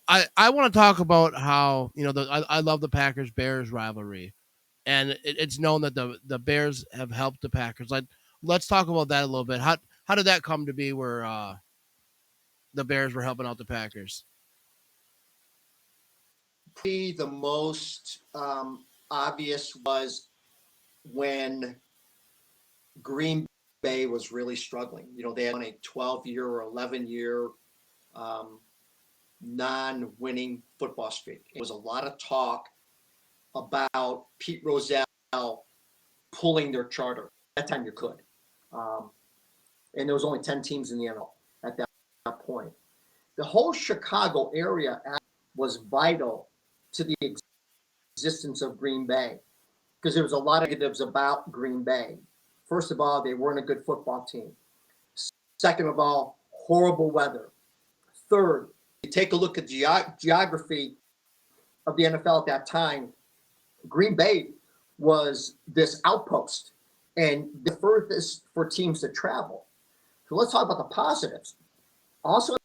I want to talk about how I love the Packers Bears rivalry, and it's known that the Bears have helped the Packers. Like, let's talk about that a little bit. How did that come to be where the Bears were helping out the Packers? The most obvious was when Green Bay was really struggling. They had on a 12-year or 11-year um, non-winning football streak. It was a lot of talk about Pete Rozelle pulling their charter. At that time, you could, um, and there was only 10 teams in the NFL at that point. The whole Chicago area was vital to the existence of Green Bay because there was a lot of negatives about Green Bay. First of all, they weren't a good football team. Second of all, horrible weather. Third, you take a look at geography of the NFL at that time. Green Bay was this outpost and the furthest for teams to travel. So let's talk about the positives. Also,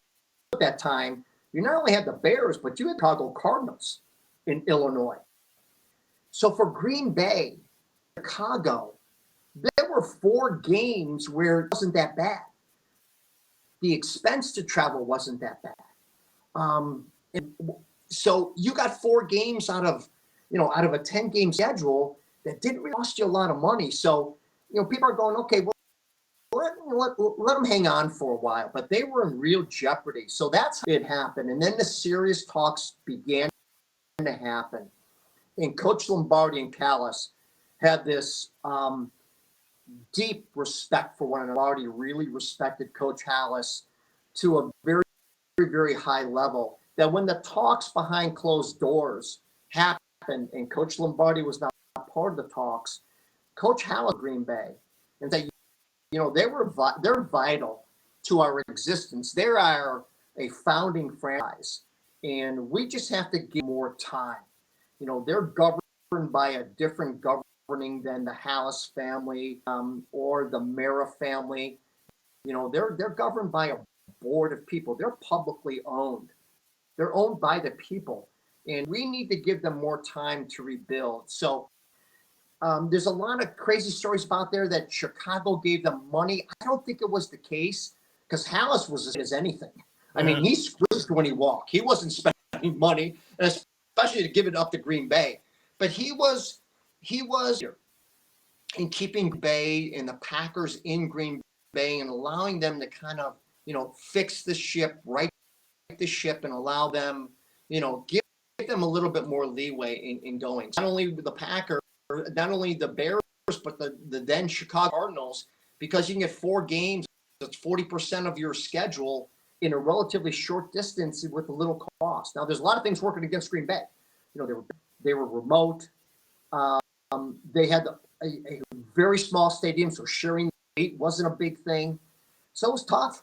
at that time, you not only had the Bears, but you had Chicago Cardinals in Illinois. So for Green Bay, Chicago, there were 4 games where it wasn't that bad. The expense to travel wasn't that bad. And so you got 4 games out of a 10-game schedule that didn't really cost you a lot of money. So, people are going, okay, well, let them hang on for a while, but they were in real jeopardy. So that's how it happened. And then the serious talks began to happen. And Coach Lombardi and Callis had this deep respect for one another. Lombardi really respected Coach Callis to a very, very, very high level. That when the talks behind closed doors happened and Coach Lombardi was not part of the talks, Coach Callis Green Bay and said, they're vital to our existence. They are a founding franchise, and we just have to give more time. They're governed by a different governing than the Hallis family or the Mara family. They're governed by a board of people. They're publicly owned. They're owned by the people, and we need to give them more time to rebuild. So there's a lot of crazy stories about there that Chicago gave them money. I don't think it was the case because Hallis was as anything. I mean, he squished when he walked. He wasn't spending money, and especially to give it up to Green Bay. But he was in keeping Bay and the Packers in Green Bay and allowing them to kind of, fix the ship, right the ship, and allow them, give them a little bit more leeway in going. Not only the Packers, not only the Bears, but the then Chicago Cardinals, because you can get 4 games, that's 40% of your schedule in a relatively short distance with a little cost. Now, there's a lot of things working against Green Bay. They were remote. They had a very small stadium, so sharing the gate wasn't a big thing. So it was tough.